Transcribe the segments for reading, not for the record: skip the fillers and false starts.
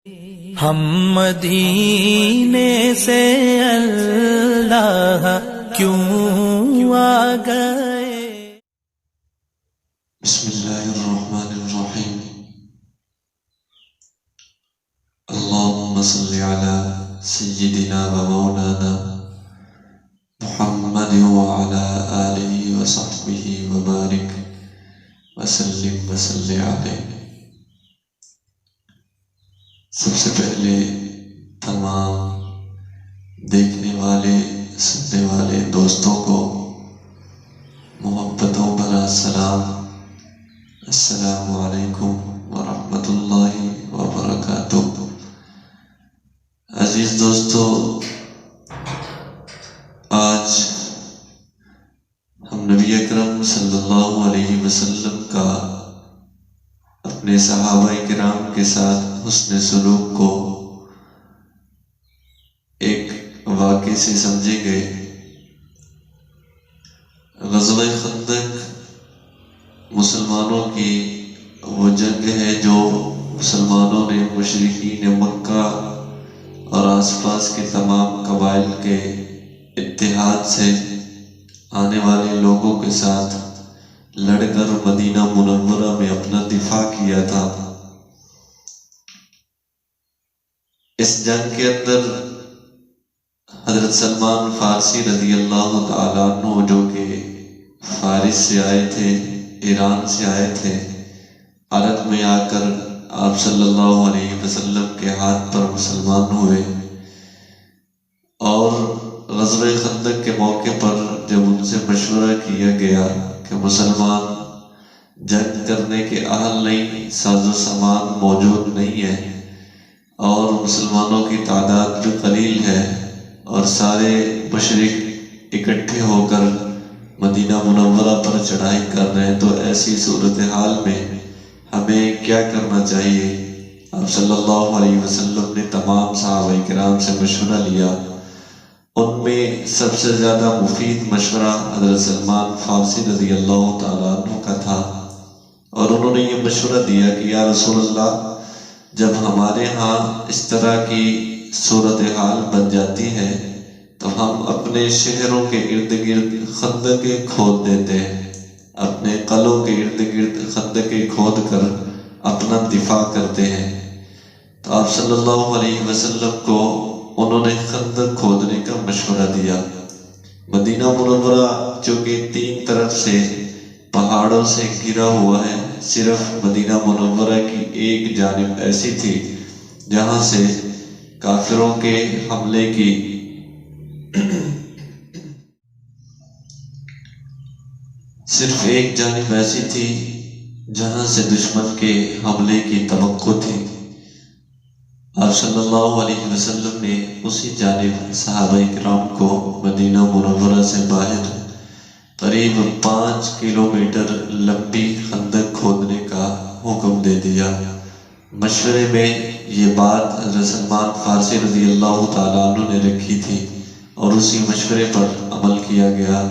ہم مدینے سے اللہ کیوں آ گئے۔ بسم اللہ الرحمن الرحیم۔ اللہم صلی علی سیدنا و مولانا محمد وعلی آلہ وصحبہ وبارک وسلم وصلی علیہ۔ سب سے پہلے تمام دیکھنے والے سننے والے دوستوں کو محبتوں بھرا سلام، السلام علیکم ورحمۃ اللہ وبرکاتہ۔ عزیز دوستو، آج ہم نبی اکرم صلی اللہ علیہ وسلم کا اپنے صحابہ کرام کے ساتھ حسن سلوک کو ایک واقعے سے سمجھیں گے۔ غزوہ خندق مسلمانوں کی وہ جنگ ہے جو مسلمانوں نے مشرکین مکہ اور آس پاس کے تمام قبائل کے اتحاد سے آنے والے لوگوں کے ساتھ لڑ کر مدینہ منورہ میں اپنا دفاع کیا تھا۔ اس جنگ کے اندر حضرت سلمان فارسی رضی اللہ تعالیٰ عنہ، جو کہ فارس سے آئے تھے، ایران سے آئے تھے، عرب میں آ کر آپ صلی اللہ علیہ وسلم کے ہاتھ پر مسلمان ہوئے، اور غزوہ خندق کے موقع پر جب ان سے مشورہ کیا گیا کہ مسلمان جنگ کرنے کے اہل نہیں، ساز و سامان موجود نہیں ہے، اور مسلمانوں کی تعداد بھی قلیل ہے، اور سارے مشرک اکٹھے ہو کر مدینہ منورہ پر چڑھائی کر رہے ہیں، تو ایسی صورتحال میں ہمیں کیا کرنا چاہیے؟ آپ صلی اللہ علیہ وسلم نے تمام صحابہ کرام سے مشورہ لیا۔ ان میں سب سے زیادہ مفید مشورہ حضرت سلمان فارسی رضی اللہ تعالیٰ عنہ کا تھا، اور انہوں نے یہ مشورہ دیا کہ یا رسول اللہ، جب ہمارے ہاں اس طرح کی صورتحال بن جاتی ہے تو ہم اپنے شہروں کے ارد گرد خندقیں کھود دیتے ہیں، اپنے قلعوں کے ارد گرد خندقیں کھود کر اپنا دفاع کرتے ہیں۔ تو آپ صلی اللہ علیہ وسلم کو انہوں نے خندق کھودنے کا مشورہ دیا۔ مدینہ منورہ چونکہ تین طرف سے پہاڑوں سے گھرا ہوا ہے، صرف مدینہ منورہ کی ایک جانب ایسی تھی جہاں سے کافروں کے حملے کی صرف ایک جانب ایسی تھی جہاں سے دشمن کے حملے کی توقع تھی۔ آپ صلی اللہ علیہ وسلم نے اسی جانب صحابہ کرام کو مدینہ منورہ سے باہر قریب 5 کلومیٹر لمبی خندق کھودنے کا حکم دے دیا۔ مشورے میں یہ بات حضرت سلمان فارسی رضی اللہ تعالیٰ عنہ نے رکھی تھی، اور اسی مشورے پر عمل کیا گیا۔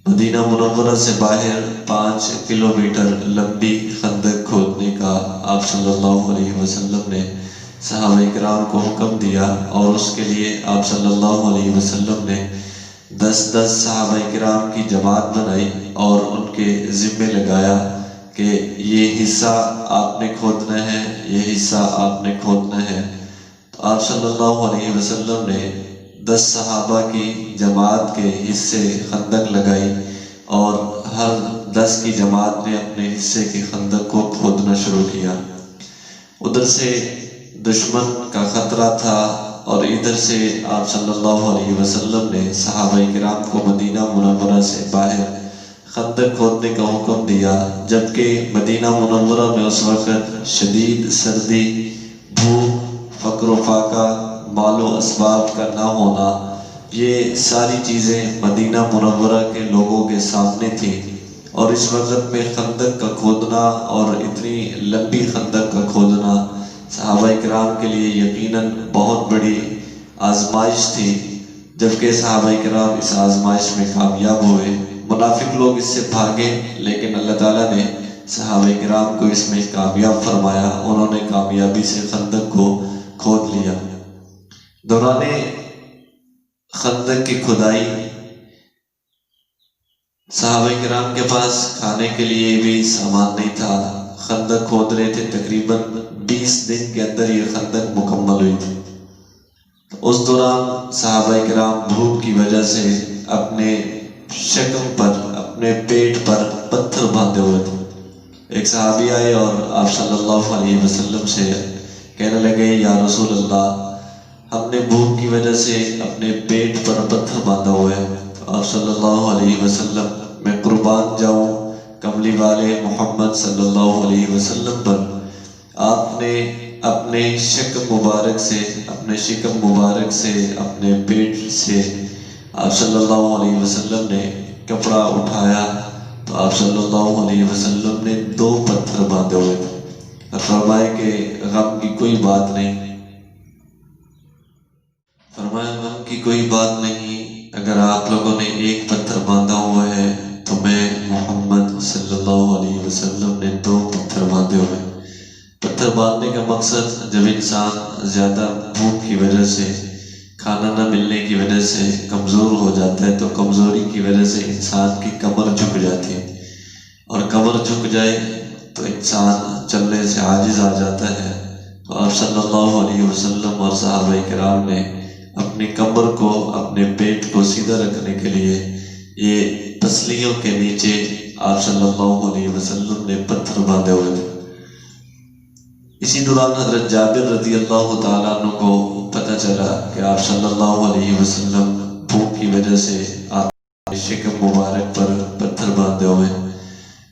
مدینہ منورہ سے باہر 5 کلومیٹر لمبی خندق کھودنے کا آپ صلی اللہ علیہ وسلم نے صحابہ کرام کو حکم دیا، اور اس کے لیے آپ صلی اللہ علیہ وسلم نے 10 صحابہ کرام کی جماعت بنائی اور ان کے ذمے لگایا کہ یہ حصہ آپ نے کھودنا ہے، یہ حصہ آپ نے کھودنا ہے۔ تو آپ صلی اللہ علیہ وسلم نے 10 صحابہ کی جماعت کے حصے خندق لگائی، اور ہر 10 کی جماعت نے اپنے حصے کی خندق کو کھودنا شروع کیا۔ ادھر سے دشمن کا خطرہ تھا، اور ادھر سے آپ صلی اللہ علیہ وسلم نے صحابہ کرام کو مدینہ منورہ سے باہر خندق کھودنے کا حکم دیا، جبکہ مدینہ منورہ میں اس وقت شدید سردی، بھوک، فقر و فاقہ، مال و اسباب کا نہ ہونا، یہ ساری چیزیں مدینہ منورہ کے لوگوں کے سامنے تھیں، اور اس وقت میں خندق کا کھودنا اور اتنی لمبی خندق کا کھودنا صحابہ کرام کے لیے یقیناً بہت بڑی آزمائش تھی، جبکہ صحابہ کرام اس آزمائش میں کامیاب ہوئے۔ منافق لوگ اس سے بھاگے، لیکن اللہ تعالیٰ نے صحابہ کرام کو اس میں کامیاب فرمایا، انہوں نے کامیابی سے خندق کو کھود لیا۔ دوران خندق کی کھدائی صحابہ کرام کے پاس کھانے کے لیے بھی سامان نہیں تھا، خندق کھود رہے تھے، تقریباً 20 دن کے اندر یہ خندق مکمل ہوئی تھی۔ اس دوران صحابہ کرام بھوک کی وجہ سے اپنے شکم پر، اپنے پیٹ پر پتھر باندھے ہوئے تھے۔ ایک صحابی آئے اور آپ صلی اللہ علیہ وسلم سے کہنے لگے، یا رسول اللہ، ہم نے بھوک کی وجہ سے اپنے پیٹ پر پتھر باندھا ہوا ہے۔ آپ صلی اللہ علیہ وسلم، میں قربان جاؤں کملی والے محمد صلی اللہ علیہ وسلم پر، آپ نے اپنے شکم مبارک سے، اپنے پیٹ سے آپ صلی اللہ علیہ وسلم نے کپڑا اٹھایا تو آپ صلی اللہ علیہ وسلم نے 2 پتھر باندھے ہوئے تھے، اور فرمائے کہ غم کی کوئی بات نہیں، اگر آپ لوگوں نے 1 پتھر باندھا ہوا ہے تو میں محمد صلی اللہ علیہ وسلم نے 2 پتھر باندھے ہوئے۔ پتھر باندھنے کا مقصد، جب انسان زیادہ بھوک کی وجہ سے، کھانا نہ ملنے کی وجہ سے کمزور ہو جاتا ہے تو کمزوری کی وجہ سے انسان کی کمر جھک جاتی ہے، اور کمر جھک جائے تو انسان چلنے سے عاجز آ جاتا ہے۔ تو آپ صلی اللہ علیہ وسلم اور صحابہ کرام نے اپنی کمر کو، اپنے پیٹ کو سیدھا رکھنے کے لیے یہ پسلیوں کے نیچے آپ صلی اللہ علیہ وسلم نے پتھر باندھے ہوئے تھے۔ اسی دوران حضرت جابر رضی اللہ تعالیٰ عنہ کو پتہ چلا کہ آپ صلی اللہ علیہ وسلم بھوک کی وجہ سے آپ کے شکم مبارک پر پتھر باندھے ہوئے۔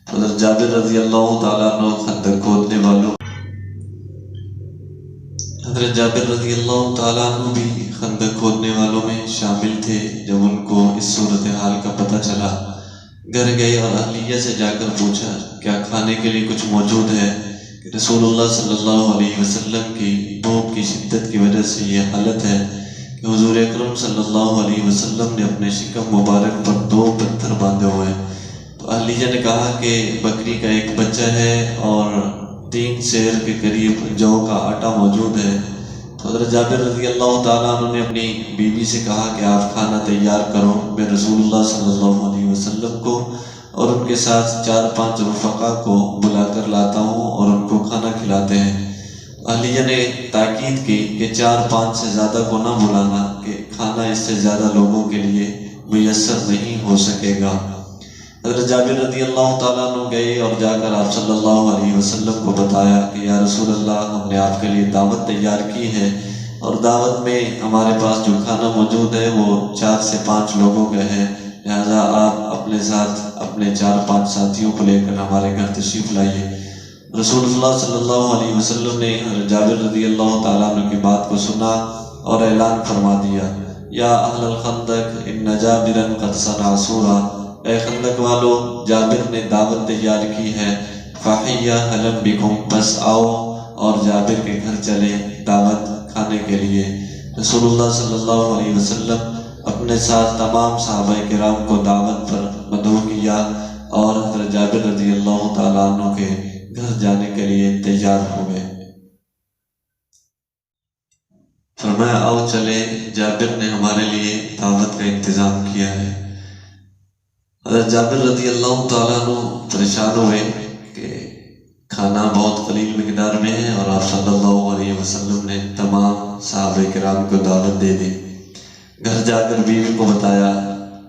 حضرت جابر رضی اللہ تعالیٰ عنہ خندق کھودنے والوں، حضرت جابر رضی اللہ تعالیٰ عنہ بھی خندق کھودنے والوں میں شامل تھے۔ جب ان کو اس صورتحال کا پتہ چلا، گھر گئے اور اہلیہ سے جا کر پوچھا، کیا کھانے کے لیے کچھ موجود ہے؟ کہ رسول اللہ صلی اللہ علیہ وسلم کی بھوک کی شدت کی وجہ سے یہ حالت ہے کہ حضور اکرم صلی اللہ علیہ وسلم نے اپنے شکم مبارک پر 2 پتھر باندھے ہوئے ہیں۔ تو اہلیہ نے کہا کہ بکری کا 1 بچہ ہے اور 3 سیر کے قریب جو کا آٹا موجود ہے۔ تو حضرت جابر رضی اللہ تعالیٰ عنہ نے اپنی بیوی سے کہا کہ آپ کھانا تیار کرو، میں رسول اللہ صلی اللہ علیہ وسلم کو اور ان کے ساتھ 4-5 رفقا کو بلا کر لاتا ہوں اور ان کو کھانا کھلاتے ہیں۔ اہلیہ نے تاکید کی کہ 4-5 سے زیادہ کو نہ بلانا، کہ کھانا اس سے زیادہ لوگوں کے لیے میسر نہیں ہو سکے گا۔ حضرت جابر رضی اللہ تعالیٰ عنہ گئے اور جا کر آپ صلی اللہ علیہ وسلم کو بتایا کہ یا رسول اللہ، ہم نے آپ کے لیے دعوت تیار کی ہے، اور دعوت میں ہمارے پاس جو کھانا موجود ہے وہ 4 سے 5 لوگوں کا ہے، لہذا آپ اپنے ساتھ اپنے 4-5 ساتھیوں کو لے کر ہمارے گھر تشریف لائیے۔ رسول اللہ صلی اللہ علیہ وسلم نے حضرت جابر رضی اللہ تعالیٰ عنہ کی بات کو سنا اور اعلان فرما دیا، یا اہل الخندق ان جابرا قد صنع سورا، اے خندق والو، جابر نے دعوت تیار کی ہے، فحیہ حلم بکم، بس آؤ اور جابر کے گھر چلے دعوت کھانے کے لیے۔ رسول اللہ صلی اللہ علیہ وسلم اپنے ساتھ تمام صحابہ کرام کو دعوت پر مدعو کیا اور حضرت جابر رضی اللہ تعالیٰ عنہ کے گھر جانے کے لیے تیار ہو گئے۔ فرمایا، آؤ چلے، جابر نے ہمارے لیے دعوت کا انتظام کیا ہے۔ حضرت جابر رضی اللہ تعالیٰ عنہ پریشان ہوئے کہ کھانا بہت قلیل مقدار میں ہے، اور آپ صلی اللہ علیہ وسلم نے تمام صحابہ کرام کو دعوت دے دی۔ گھر جا کر بیوی کو بتایا،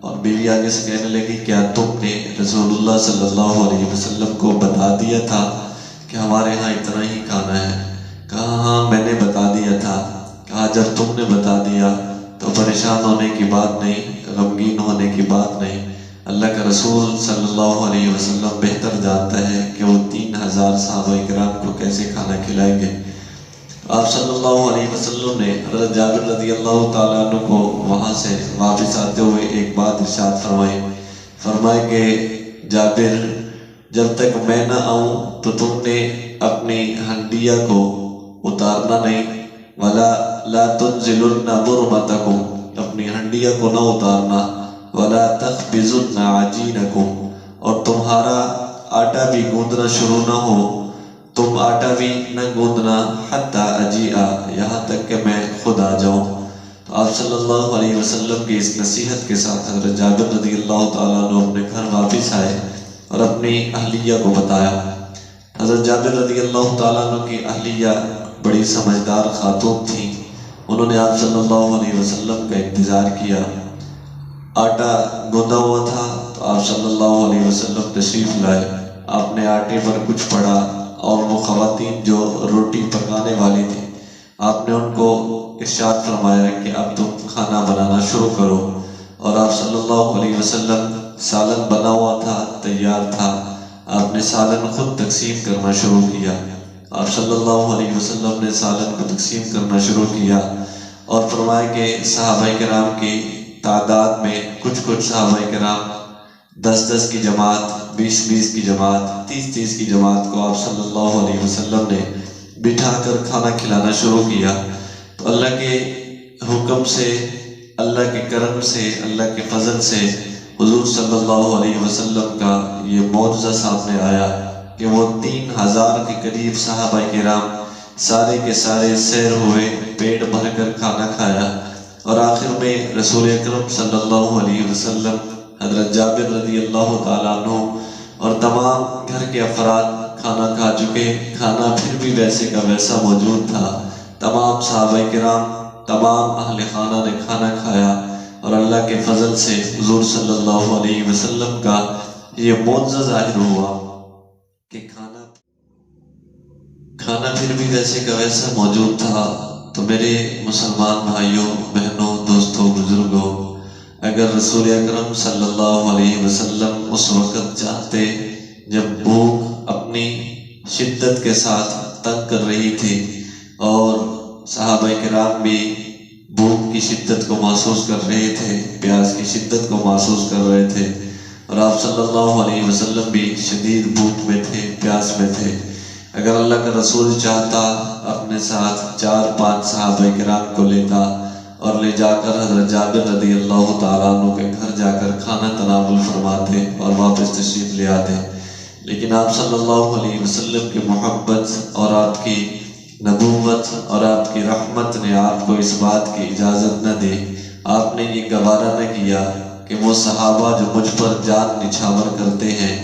اور بیوی آگے سے کہنے لگی، کیا تم نے رسول اللہ صلی اللہ علیہ وسلم کو بتا دیا تھا کہ ہمارے ہاں اتنا ہی کھانا ہے؟ کہا ہاں میں نے بتا دیا تھا۔ کہا جب تم نے بتا دیا تو پریشان ہونے کی بات نہیں، غمگین ہونے کی بات نہیں، اللہ کا رسول صلی اللہ علیہ وسلم بہتر جانتا ہے کہ وہ 3000 صحابہ کرام کو کیسے کھانا کھلائیں گے۔ آپ صلی اللہ علیہ وسلم نے حضرت جابر رضی اللہ تعالیٰ عنہ کو وہاں سے واپس آتے ہوئے ایک بات ارشاد فرمائے کہ جابر، جب تک میں نہ آؤں تو تم نے اپنی ہنڈیا کو اتارنا نہیں، ولا لا تنزلن برمتکم، اپنی ہنڈیا کو نہ اتارنا، ولا تخبزن عجینکم، اور تمہارا آٹا بھی گوندنا شروع نہ ہو، تم آٹا بھی نہ گوندنا حتیٰ اجیئا، یہاں تک کہ میں خود آ جاؤں۔ تو آپ صلی اللہ علیہ وسلم کی اس نصیحت کے ساتھ حضرت جابر رضی اللہ تعالیٰ عنہ اپنے گھر واپس آئے اور اپنی اہلیہ کو بتایا۔ حضرت جابر رضی اللہ تعالیٰ عنہ کی اہلیہ بڑی سمجھدار خاتون تھیں۔ انہوں نے آپ صلی اللہ علیہ وسلم کا انتظار کیا۔ آٹا گوندا ہوا تھا تو آپ صلی اللہ علیہ وسلم تشریف لائے۔ آپ نے آٹے پر کچھ پڑھا اور وہ خواتین جو روٹی پکانے والی تھیں، آپ نے ان کو ارشاد فرمایا کہ اب تم کھانا بنانا شروع کرو۔ اور آپ صلی اللہ علیہ وسلم، سالن بنا ہوا تھا، تیار تھا، آپ نے سالن خود تقسیم کرنا شروع کیا۔ آپ صلی اللہ علیہ وسلم نے سالن کو تقسیم کرنا شروع کیا اور فرمایا کہ صحابہ کرام کی تعداد میں کچھ صحابہ کرام 10 کی جماعت، 20 کی جماعت، 30 کی جماعت کو آپ صلی اللہ علیہ وسلم نے بٹھا کر کھانا کھلانا شروع کیا۔ تو اللہ کے حکم سے، اللہ کے کرم سے، اللہ کے فضل سے حضور صلی اللہ علیہ وسلم کا یہ معجزہ سامنے آیا کہ وہ 3000 کے قریب صحابہ کرام سارے کے سارے سیر ہوئے، پیٹ بھر کر کھانا کھایا، اور آخر میں رسول اکرم صلی اللہ علیہ وسلم، حضرت جابر رضی اللہ تعالیٰ عنہ اور تمام گھر کے افراد کھانا کھا چکے۔ کھانا پھر بھی ویسے کا ویسا موجود تھا۔ تمام صحابہ کرام، تمام اہل خانہ نے کھانا کھایا، اور اللہ کے فضل سے حضور صلی اللہ علیہ وسلم کا یہ معجزہ ظاہر ہوا کہ کھانا پھر بھی ویسے کا ویسا موجود تھا۔ تو میرے مسلمان بھائیوں، بہنوں، دوستوں، بزرگوں، اگر رسول اکرم صلی اللہ علیہ وسلم اس وقت چاہتے جب بھوک اپنی شدت کے ساتھ تنگ کر رہی تھی اور صحابہ کرام بھی بھوک کی شدت کو محسوس کر رہے تھے، پیاس کی شدت کو محسوس کر رہے تھے، اور آپ صلی اللہ علیہ وسلم بھی شدید بھوک میں تھے، پیاس میں تھے، اگر اللہ کا رسول چاہتا اپنے ساتھ 4-5 صحابہ کرام کو لیتا اور لے جا کر حضرت جابر رضی اللہ تعالیٰ عنہ کے گھر جا کر کھانا تناول فرماتے اور واپس تشریف لے آتے، لیکن آپ صلی اللہ علیہ وسلم کی محبت اور آپ کی نبوت اور آپ کی رحمت نے آپ کو اس بات کی اجازت نہ دی۔ آپ نے یہ گوارا نہ کیا کہ وہ صحابہ جو مجھ پر جان نچھاور کرتے ہیں،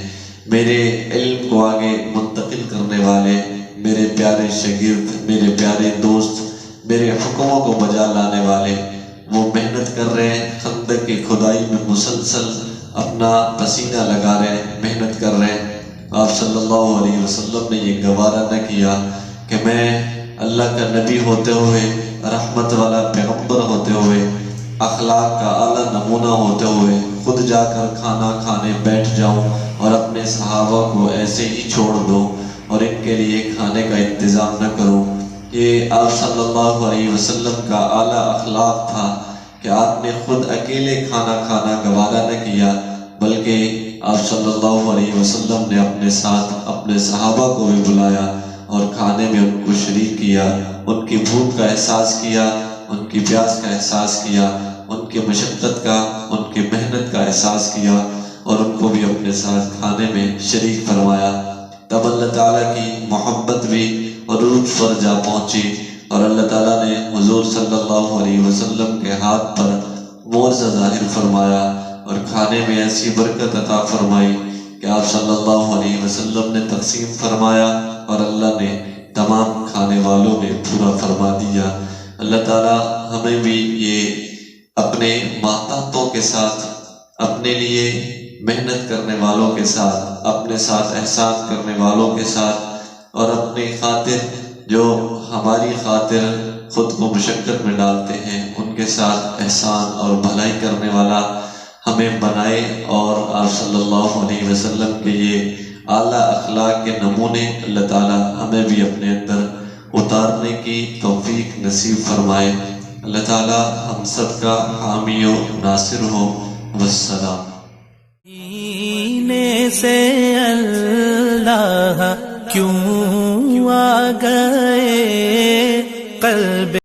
میرے علم کو آگے منتقل کرنے والے، میرے پیارے شاگرد، میرے پیارے دوست، میرے حکموں کو بجا لانے والے، وہ محنت کر رہے ہیں، خندق کی کھدائی میں مسلسل اپنا پسینہ لگا رہے ہیں، محنت کر رہے ہیں۔ آپ صلی اللہ علیہ وسلم نے یہ گوارا نہ کیا کہ میں اللہ کا نبی ہوتے ہوئے، رحمت والا پیغمبر ہوتے ہوئے، اخلاق کا اعلیٰ نمونہ ہوتے ہوئے خود جا کر کھانا کھانے بیٹھ جاؤں اور اپنے صحابہ کو ایسے ہی چھوڑ دوں اور ان کے لیے کھانے کا انتظام نہ کروں۔ یہ آپ صلی اللہ علیہ وسلم کا اعلیٰ اخلاق تھا کہ آپ نے خود اکیلے کھانا کھانا گوارا نہ کیا، بلکہ آپ صلی اللہ علیہ وسلم نے اپنے ساتھ اپنے صحابہ کو بھی بلایا اور کھانے میں ان کو شریک کیا، ان کی بھوک کا احساس کیا، ان کی پیاس کا احساس کیا، ان کی مشقت کا، ان کی محنت کا احساس کیا، اور ان کو بھی اپنے ساتھ کھانے میں شریک فرمایا۔ تب اللہ تعالیٰ کی محبت بھی عروج پر جا پہنچی، اور اللہ تعالیٰ نے حضور صلی اللہ علیہ وسلم کے ہاتھ پر معجزہ ظاہر فرمایا اور کھانے میں ایسی برکت عطا فرمائی کہ آپ صلی اللہ علیہ وسلم نے تقسیم فرمایا اور اللہ نے تمام کھانے والوں میں پورا فرما دیا۔ اللہ تعالیٰ ہمیں بھی یہ اپنے ماتحتوں کے ساتھ، اپنے لیے محنت کرنے والوں کے ساتھ، اپنے ساتھ احسان کرنے والوں کے ساتھ، اور اپنی خاطر جو ہماری خاطر خود کو مشقت میں ڈالتے ہیں، ان کے ساتھ احسان اور بھلائی کرنے والا ہمیں بنائے، اور آپ صلی اللہ علیہ وسلم کے یہ اعلیٰ اخلاق کے نمونے اللہ تعالیٰ ہمیں بھی اپنے اندر اتارنے کی توفیق نصیب فرمائے۔ اللہ تعالیٰ ہم سب کا حامی و ناصر ہو۔ والسلام۔ سینے سے اللہ کیوں آ گئے